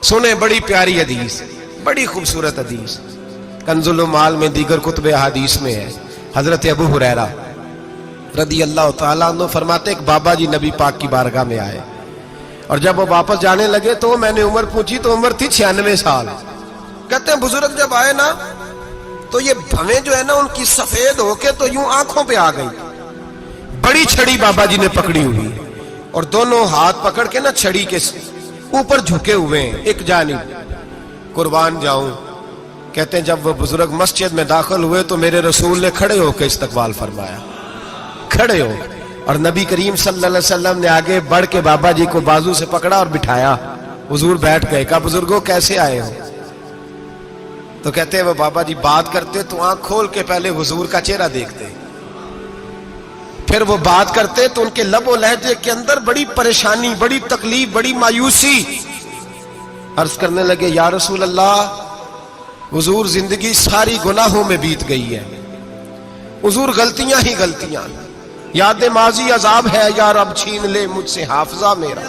سنیں بڑی پیاری حدیث، بڑی خوبصورت حدیث، کنزُ المال میں دیگر کتب احادیث میں ہے۔ حضرت ابو ہریرہ رضی اللہ تعالیٰ عنہ فرماتے ایک بابا جی نبی پاک کی بارگاہ میں آئے، اور جب وہ واپس جانے لگے تو میں نے عمر پوچھی تو عمر تھی 96 سال۔ کہتے ہیں بزرگ جب آئے نا تو یہ بھویں جو ہے نا ان کی سفید ہو کے تو یوں آنکھوں پہ آ گئی، بڑی چھڑی بابا جی نے پکڑی ہوئی اور دونوں ہاتھ پکڑ کے نا چھڑی کے اوپر جھکے ہوئے ہیں ایک جانب، قربان جاؤں۔ کہتے ہیں جب وہ بزرگ مسجد میں داخل ہوئے تو میرے رسول نے کھڑے ہو کے استقبال فرمایا، کھڑے ہو، اور نبی کریم صلی اللہ علیہ وسلم نے آگے بڑھ کے بابا جی کو بازو سے پکڑا اور بٹھایا۔ حضور بیٹھ گئے، کہا بزرگوں کیسے آئے ہو؟ تو کہتے ہیں وہ بابا جی بات کرتے تو آنکھ کھول کے پہلے حضور کا چہرہ دیکھتے، پھر وہ بات کرتے تو ان کے لب و لہجے کے اندر بڑی پریشانی، بڑی تکلیف، بڑی مایوسی۔ عرض کرنے لگے یا رسول اللہ، حضور زندگی ساری گناہوں میں بیت گئی ہے، حضور غلطیاں ہی غلطیاں، یاد ماضی عذاب ہے، یا رب چھین لے مجھ سے حافظہ میرا۔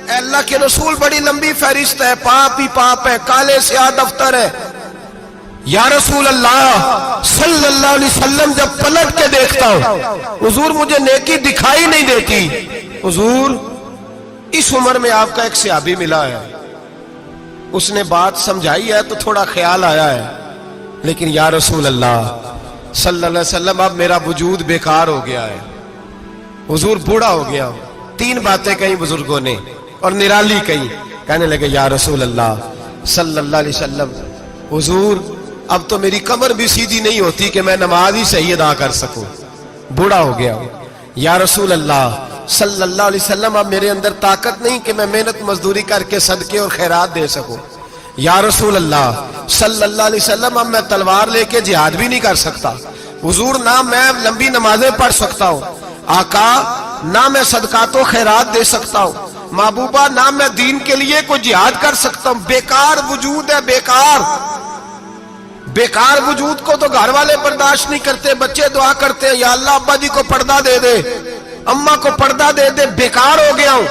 اے اللہ کے رسول بڑی لمبی فہرست ہے، پاپ ہی پاپ ہے، کالے سیاہ دفتر ہے۔ یا رسول اللہ صلی اللہ علیہ وسلم جب پلٹ کے دیکھتا ہوں حضور مجھے نیکی دکھائی نہیں دیتی۔ حضور اس عمر میں آپ کا ایک صحابی ملا ہے، اس نے بات سمجھائی ہے تو تھوڑا خیال آیا ہے، لیکن یا رسول اللہ صلی اللہ علیہ وسلم اب میرا وجود بیکار ہو گیا ہے، حضور بوڑھا ہو گیا ہوں۔ تین باتیں کہیں بزرگوں نے اور نرالی کہیں، کہنے لگے یا رسول اللہ صلی اللہ علیہ وسلم، حضور اب تو میری کمر بھی سیدھی نہیں ہوتی کہ میں نماز ہی صحیح ادا کر سکوں، بوڑھا ہو گیا ہوں۔ یا رسول اللہ صلی اللہ علیہ وسلم اب میرے اندر طاقت نہیں کہ میں محنت مزدوری کر کے صدقے اور خیرات دے سکوں۔ یا رسول اللہ صلی اللہ علیہ وسلم اب میں تلوار لے کے جہاد بھی نہیں کر سکتا، حضور نہ میں لمبی نمازیں پڑھ سکتا ہوں، آقا نہ میں صدقات و خیرات دے سکتا ہوں، محبوبہ نہ میں دین کے لیے کوئی جہاد کر سکتا ہوں، بیکار وجود ہے، بیکار بیکار وجود کو تو گھر والے برداشت نہیں کرتے، بچے دعا کرتے ہیں یا اللہ ابا جی کو پردہ دے دے، اماں کو پردہ دے دے، بیکار ہو گیا ہوں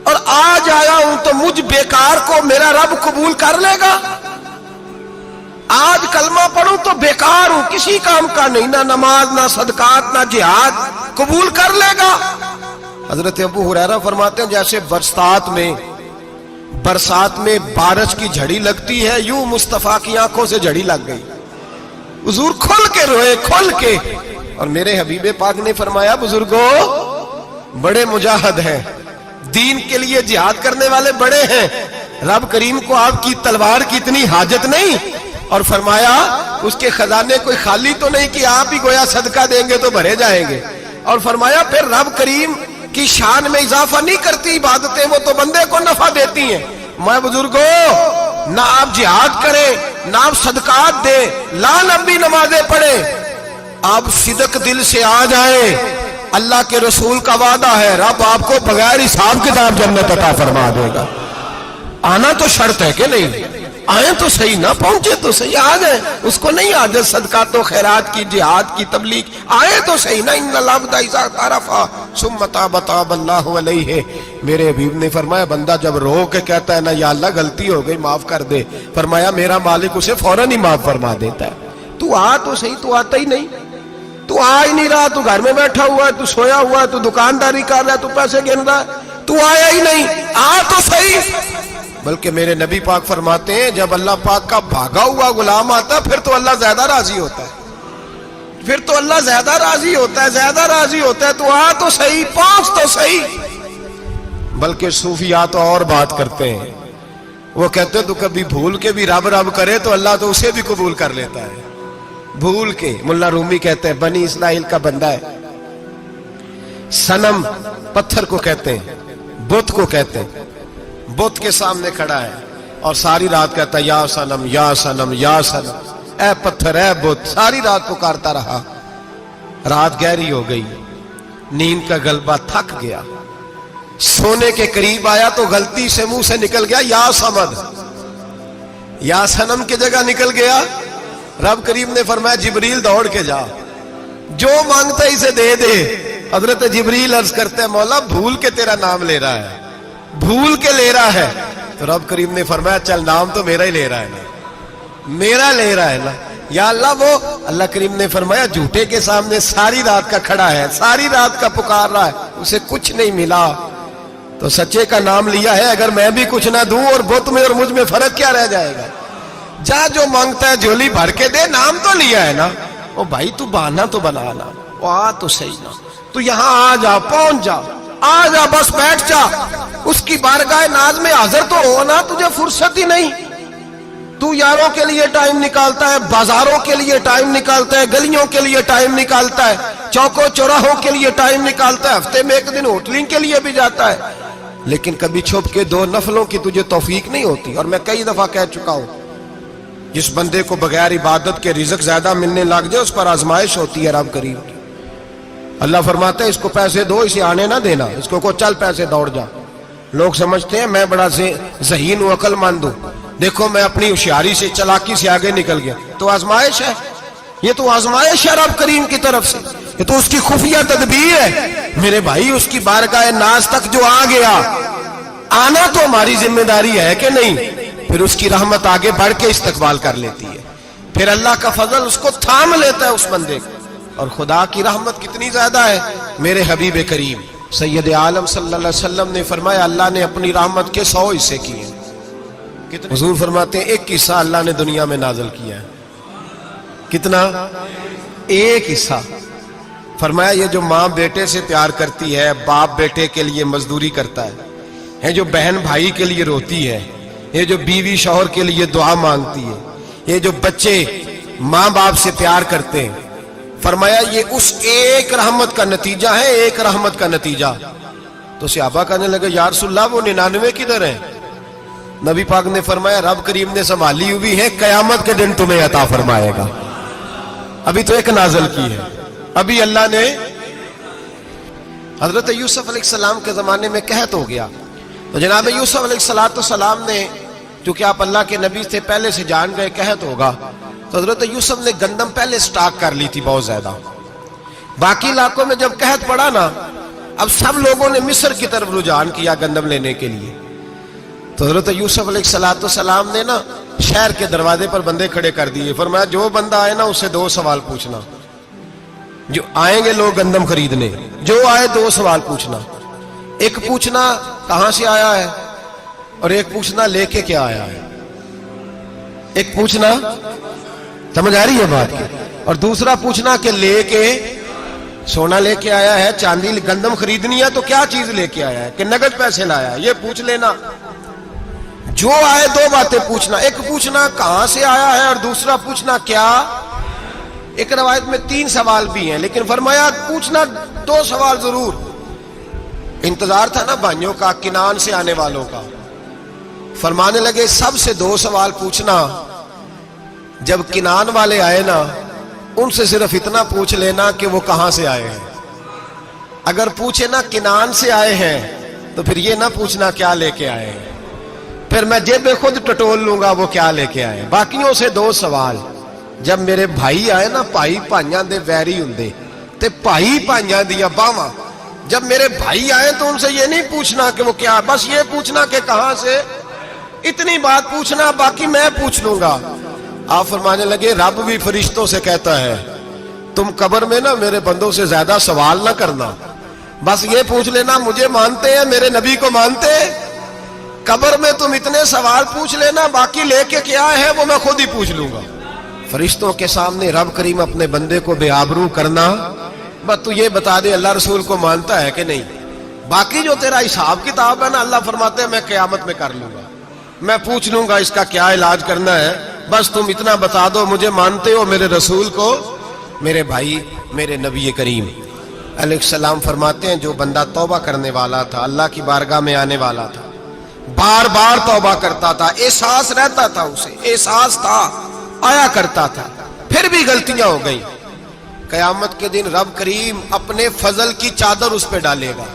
اور آج آیا ہوں تو مجھ بیکار کو میرا رب قبول کر لے گا؟ آج کلمہ پڑھوں تو بیکار ہوں، کسی کام کا نہیں، نہ نماز نہ صدقات نہ جہاد، قبول کر لے گا؟ حضرت ابو ہریرہ فرماتے ہیں جیسے برسات میں بارش کی جھڑی لگتی ہے، یوں مصطفیٰ کی آنکھوں سے جھڑی لگ گئی، حضور کھل کے روئے، کھل کے۔ اور میرے حبیب پاک نے فرمایا بزرگوں بڑے مجاہد ہیں، دین کے لیے جہاد کرنے والے بڑے ہیں، رب کریم کو آپ کی تلوار کی اتنی حاجت نہیں، اور فرمایا اس کے خزانے کوئی خالی تو نہیں کہ آپ ہی گویا صدقہ دیں گے تو بھرے جائیں گے، اور فرمایا پھر رب کریم کی شان میں اضافہ نہیں کرتی عبادتیں، وہ تو بندے کو نفع دیتی ہیں۔ میں بزرگوں نہ آپ جہاد کریں نہ آپ صدقات دیں، لا لمبی نمازیں پڑھیں، آپ صدق دل سے آ جائیں، اللہ کے رسول کا وعدہ ہے رب آپ کو بغیر حساب کتاب جنت عطا فرما دے گا۔ آنا تو شرط ہے کہ نہیں؟ آئیں تو صحیح، نہ پہنچے تو صحیح، آ جائیں، اس کو نہیں عادت صدقات و خیرات کی، جہاد کی، تبلیغ، آئے تو صحیح نا۔ ان العبد اذا اعترف ثم تاب تاب اللہ علیہ، میرے حبیب نے فرمایا بندہ جب رو کے کہتا ہے نا یا اللہ غلطی ہو گئی معاف کر دے، فرمایا میرا مالک اسے فوراً ہی معاف فرما دیتا ہے۔ تو آ تو صحیح، تو آتا ہی نہیں، تو آ ہی نہیں رہا، تو گھر میں بیٹھا ہوا ہے، تو سویا ہوا ہے، تو دکانداری کر رہا ہے، تو پیسے گن رہا ہے، تو آیا ہی نہیں، آ تو صحیح۔ بلکہ میرے نبی پاک فرماتے ہیں جب اللہ پاک کا بھاگا ہوا غلام آتا ہے پھر تو اللہ زیادہ راضی ہوتا ہے، پھر تو اللہ زیادہ راضی ہوتا ہے، زیادہ راضی ہوتا ہے، تو آ تو صحیح، پہنچ تو صحیح۔ بلکہ صوفیاء تو اور بات کرتے ہیں، وہ کہتے تو کبھی بھول کے بھی رب رب کرے تو اللہ تو اسے بھی قبول کر لیتا ہے، بھول کے۔ ملا رومی کہتے ہیں بنی اسرائیل کا بندہ ہے، صنم پتھر کو کہتے ہیں، بت کو کہتے ہیں، بت کے سامنے کھڑا ہے اور ساری رات کہتا ہے یا صنم یا صنم یا صنم، اے پتھر اے بت، ساری رات پکارتا رہا۔ رات گہری ہو گئی، نیند کا غلبہ، تھک گیا، سونے کے قریب آیا تو غلطی سے منہ سے نکل گیا یا صمد، یا صنم کی جگہ نکل گیا۔ رب کریم نے فرمایا جبریل دوڑ کے جا، جو مانگتا ہے اسے دے دے۔ حضرت جبریل عرض کرتے ہیں مولا بھول کے تیرا نام لے رہا ہے، بھول کے لے رہا ہے، تو رب کریم نے فرمایا چل نام تو میرا ہی لے رہا ہے نا, میرا لے رہا ہے نا یا اللہ. وہ اللہ کریم نے فرمایا جھوٹے کے سامنے ساری رات کا کھڑا ہے, ساری رات کا پکار رہا ہے, اسے کچھ نہیں ملا تو سچے کا نام لیا ہے. اگر میں بھی کچھ نہ دوں اور بت میں اور مجھ میں فرق کیا رہ جائے گا؟ جا جو مانگتا ہے جھولی بھر کے دے, نام تو لیا ہے نا. او بھائی تو بہانا تو بنانا, وہ آ تو صحیح نا, تو یہاں آ جا, پہنچ جا, آ جا, بس بیٹھ جا, اس کی بارگاہ ناز میں حاضر تو ہونا. تجھے فرصت ہی نہیں, تو یاروں کے لیے ٹائم نکالتا ہے, بازاروں کے لیے ٹائم نکالتا ہے, گلیوں کے لیے ٹائم نکالتا ہے, چوکوں چوراہوں کے لیے ٹائم نکالتا ہے, ہفتے میں ایک دن ہوٹلنگ کے لیے بھی جاتا ہے, لیکن کبھی چھپ کے 2 نفلوں کی تجھے توفیق نہیں ہوتی. اور میں کئی دفعہ کہہ چکا ہوں, جس بندے کو بغیر عبادت کے رزق زیادہ ملنے لگ جائے اس پر آزمائش ہوتی ہے رب کریم کی. اللہ فرماتا ہے اس کو پیسے دو, اسے آنے نہ دینا, اس کو چل پیسے دوڑ جا. لوگ سمجھتے ہیں میں بڑا ذہین ہوں, عقل مند ہوں, دیکھو میں اپنی ہوشیاری سے چلاکی سے آگے نکل گیا. تو آزمائش ہے, یہ تو آزمائش ہے رب کریم کی طرف سے, یہ تو اس کی خفیہ تدبیر ہے. میرے بھائی اس کی بارگاہ ناز تک جو آ گیا, آنا تو ہماری ذمہ داری ہے کہ نہیں, پھر اس کی رحمت آگے بڑھ کے استقبال کر لیتی ہے, پھر اللہ کا فضل اس کو تھام لیتا ہے اس بندے کو. اور خدا کی رحمت کتنی زیادہ ہے. میرے حبیب کریم سید عالم صلی اللہ علیہ وسلم نے فرمایا اللہ نے اپنی رحمت کے 100 حصے کیے. حضور فرماتے ہیں ایک حصہ اللہ نے دنیا میں نازل کیا ہے. کتنا؟ ایک حصہ. فرمایا یہ جو ماں بیٹے سے پیار کرتی ہے, باپ بیٹے کے لیے مزدوری کرتا ہے, جو بہن بھائی کے لیے روتی ہے, یہ جو بیوی شوہر کے لیے دعا مانگتی ہے, یہ جو بچے ماں باپ سے پیار کرتے ہیں, فرمایا یہ اس ایک رحمت کا نتیجہ ہے, ایک رحمت کا نتیجہ. تو صحابہ کہنے لگے یا رسول اللہ وہ 99 کدھر ہیں؟ نبی پاک نے فرمایا رب کریم نے سنبھالی ہوئی ہے, قیامت کے دن تمہیں عطا فرمائے گا. ابھی تو ایک نازل کی ہے, ابھی اللہ نے. حضرت یوسف علیہ السلام کے زمانے میں قحط ہو گیا, تو جناب یوسف علیہ السلام نے, چونکہ آپ اللہ کے نبی سے پہلے سے جان گئے قحط ہوگا, تو حضرت یوسف نے گندم پہلے سٹاک کر لی تھی بہت زیادہ. باقی علاقوں میں جب قحط پڑا نا, اب سب لوگوں نے مصر کی طرف رجحان کیا گندم لینے کے لیے. تو حضرت یوسف علیہ السلام نے نا شہر کے دروازے پر بندے کھڑے کر دیے. فرمایا جو بندہ آئے نا اس سے 2 سوال پوچھنا. جو آئیں گے لوگ گندم خریدنے, جو آئے 2 سوال پوچھنا. ایک پوچھنا کہاں سے آیا ہے, اور ایک پوچھنا لے کے کیا آیا ہے. ایک پوچھنا, سمجھ آ رہی ہے بات کی, اور دوسرا پوچھنا کہ لے کے سونا لے کے آیا ہے, چاندی گندم خریدنی ہے تو کیا چیز لے کے آیا ہے, کہ نقد پیسے لایا ہے, یہ پوچھ لینا. جو آئے 2 باتیں پوچھنا. ایک پوچھنا کہاں سے آیا ہے, اور دوسرا پوچھنا کیا. ایک روایت میں 3 سوال بھی ہیں, لیکن فرمایا پوچھنا 2 سوال ضرور. انتظار تھا نا بھائیوں کا کنان سے آنے والوں کا. فرمانے لگے سب سے 2 سوال پوچھنا, جب کنان والے آئے نا ان سے صرف اتنا پوچھ لینا کہ وہ کہاں سے آئے ہیں. اگر پوچھے نا کنان سے آئے ہیں تو پھر یہ نہ پوچھنا کیا لے کے آئے ہیں, پھر میں جیب خود ٹٹول لوں گا وہ کیا لے کے آئے. باقیوں سے 2 سوال. جب میرے بھائی آئے نا, بھائی بھائیاں دے ویری ہوندے تے بھائی بھائیاں دیا باواں, جب میرے بھائی آئے تو ان سے یہ نہیں پوچھنا کہ وہ کیا, بس یہ پوچھنا کہ کہاں سے, اتنی بات پوچھنا, باقی میں پوچھ لوں گا. آپ فرمانے لگے رب بھی فرشتوں سے کہتا ہے تم قبر میں نا میرے بندوں سے زیادہ سوال نہ کرنا, بس یہ پوچھ لینا مجھے مانتے ہیں, میرے نبی کو مانتے ہیں. قبر میں تم اتنے سوال پوچھ لینا, باقی لے کے کیا ہے وہ میں خود ہی پوچھ لوں گا. فرشتوں کے سامنے رب کریم اپنے بندے کو بے آبرو کرنا, بس تو یہ بتا دے اللہ رسول کو مانتا ہے کہ نہیں. باقی جو تیرا حساب کتاب ہے نا, اللہ فرماتے ہیں میں قیامت میں کر لوں گا, میں پوچھ لوں گا اس کا کیا علاج کرنا ہے, بس تم اتنا بتا دو مجھے مانتے ہو, میرے رسول کو. میرے بھائی میرے نبی کریم علیہ السلام فرماتے ہیں جو بندہ توبہ کرنے والا تھا, اللہ کی بارگاہ میں آنے والا تھا, بار بار توبہ کرتا تھا, احساس رہتا تھا, اسے احساس تھا, آیا کرتا تھا, پھر بھی غلطیاں ہو گئی, قیامت کے دن رب کریم اپنے فضل کی چادر اس پہ ڈالے گا,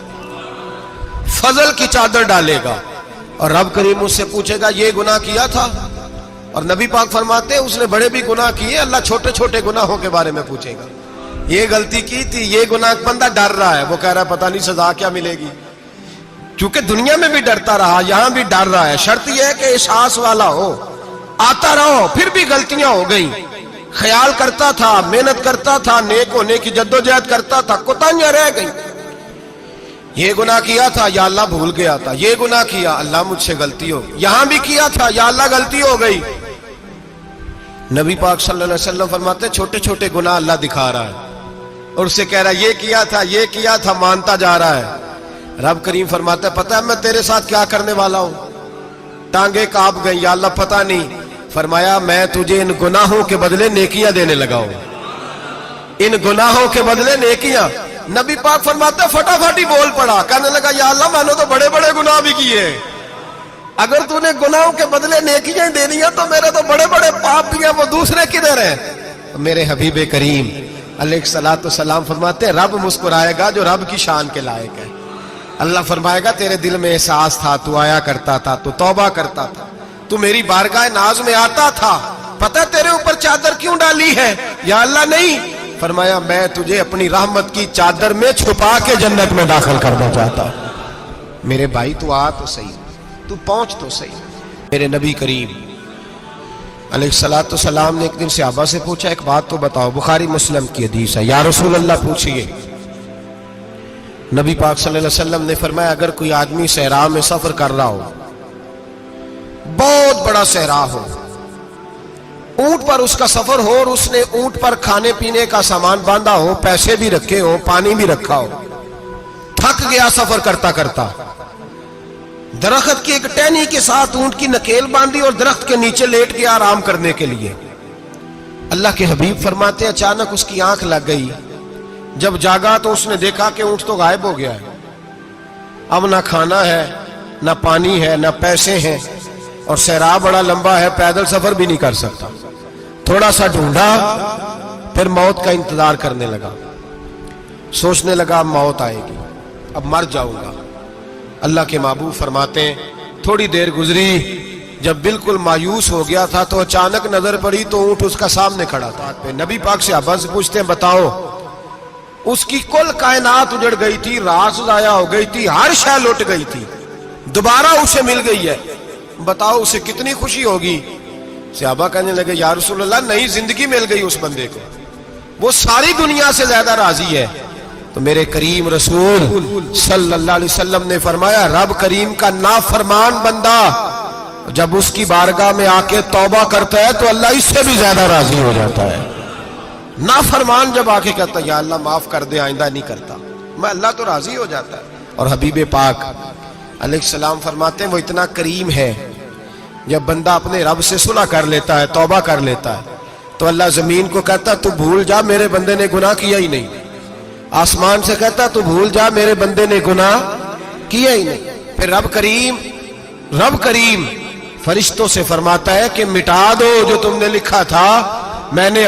فضل کی چادر ڈالے گا, اور رب کریم اس سے پوچھے گا یہ گناہ کیا تھا. اور نبی پاک فرماتے ہیں اس نے بڑے بھی گناہ کیے, اللہ چھوٹے چھوٹے گناہوں کے بارے میں پوچھے گا. یہ غلطی کی تھی, یہ گناہ, بندہ ڈر رہا ہے, وہ کہہ رہا ہے پتہ نہیں سزا کیا ملے گی. چونکہ دنیا میں بھی ڈرتا رہا، یہاں بھی ڈر رہا ہے. شرط یہ ہے کہ احساس والا ہو، آتا رہو. پھر بھی غلطیاں ہو گئیں، خیال کرتا تھا، محنت کرتا تھا، نیک ہونے کی جدوجہد کرتا تھا، کوتاہیاں رہ گئیں. یہ گناہ کیا تھا، یا اللہ بھول گیا تھا. یہ گناہ کیا، اللہ مجھ سے غلطی ہو گئی. یہاں بھی کیا تھا، یا اللہ غلطی ہو گئی. نبی پاک صلی اللہ علیہ وسلم فرماتے چھوٹے چھوٹے گناہ اللہ دکھا رہا ہے اور اس سے کہہ رہا ہے یہ کیا تھا مانتا جا رہا ہے. رب کریم فرماتا ہے پتہ ہے میں تیرے ساتھ کیا کرنے والا ہوں. ٹانگیں کانپ گئیں، یا اللہ پتہ نہیں. فرمایا میں تجھے ان گناہوں کے بدلے نیکیاں دینے لگا ہوں. ان گناہوں کے بدلے نیکیاں. نبی پاک فرماتا ہے فٹافٹ ہی بول پڑا، کہنے لگا یا اللہ میں نے تو بڑے بڑے گناہ بھی کیے، اگر تو نے گناہوں کے بدلے نیکیاں دے دیا تو میرے تو بڑے بڑے پاپ بھی ہیں، وہ دوسرے کدھر ہیں؟ میرے حبیب کریم علیہ الصلوۃ والسلام فرماتے ہیں رب مسکرائے گا جو رب کی شان کے لائق ہے. اللہ فرمائے گا تیرے دل میں احساس تھا، تو آیا کرتا تھا، تو توبہ کرتا تھا، تو میری بارگاہ ناز میں آتا تھا، پتہ تیرے اوپر چادر کیوں ڈالی ہے؟ یا اللہ نہیں. فرمایا میں تجھے اپنی رحمت کی چادر میں چھپا کے جنت میں داخل کرنا چاہتا ہوں. میرے بھائی تو آ تو صحیح، تو پہنچ تو صحیح. میرے نبی کریم علیہ الصلوۃ والسلام نے ایک دن صحابہ سے پوچھا ایک بات تو بتاؤ، بخاری مسلم کی حدیث ہے. یا رسول اللہ پوچھئے. نبی پاک صلی اللہ علیہ وسلم نے فرمایا اگر کوئی آدمی صحرا میں سفر کر رہا ہو، بہت بڑا صحرا ہو، اونٹ پر اس کا سفر ہو اور اس نے اونٹ پر کھانے پینے کا سامان باندھا ہو، پیسے بھی رکھے ہو، پانی بھی رکھا ہو، تھک گیا سفر کرتا کرتا، درخت کی ایک ٹہنی کے ساتھ اونٹ کی نکیل باندھی اور درخت کے نیچے لیٹ گیا آرام کرنے کے لیے. اللہ کے حبیب فرماتے اچانک اس کی آنکھ لگ گئی. جب جاگا تو اس نے دیکھا کہ اونٹ تو غائب ہو گیا ہے. اب نہ کھانا ہے، نہ پانی ہے، نہ پیسے ہیں، اور صحرا بڑا لمبا ہے، پیدل سفر بھی نہیں کر سکتا. تھوڑا سا ڈھونڈا، پھر موت کا انتظار کرنے لگا. سوچنے لگا اب موت آئے گی، اب مر جاؤں گا. اللہ کے محبوب فرماتے ہیں تھوڑی دیر گزری، جب بالکل مایوس ہو گیا تھا تو اچانک نظر پڑی تو اونٹ اس کا سامنے کھڑا تھا. نبی پاک سے صحابہ سے پوچھتے ہیں بتاؤ، اس کی کل کائنات اجڑ گئی تھی، راز ضائع ہو گئی تھی، ہر شے لٹ گئی تھی، دوبارہ اسے مل گئی ہے، بتاؤ اسے کتنی خوشی ہوگی؟ صحابہ کہنے لگے یا رسول اللہ نئی زندگی مل گئی اس بندے کو، وہ ساری دنیا سے زیادہ راضی ہے. تو میرے کریم رسول صلی اللہ علیہ وسلم نے فرمایا رب کریم کا نافرمان بندہ جب اس کی بارگاہ میں آ کے توبہ کرتا ہے تو اللہ اس سے بھی زیادہ راضی ہو جاتا ہے. نافرمان جب آ کے کہتا ہے یا اللہ معاف کر دے آئندہ نہیں کرتا، میں اللہ تو راضی ہو جاتا ہے. اور حبیب پاک علیہ السلام فرماتے ہیں وہ اتنا کریم ہے، جب بندہ اپنے رب سے صلح کر لیتا ہے، توبہ کر لیتا ہے، تو اللہ زمین کو کہتا ہے تو بھول جا میرے بندے نے گناہ کیا ہی نہیں. آسمان سے کہتا تو بھول جا میرے بندے نے گناہ کیا ہی نہیں. پھر رب کریم فرشتوں سے فرماتا ہے کہ مٹا دو جو تم نے لکھا تھا، میں نے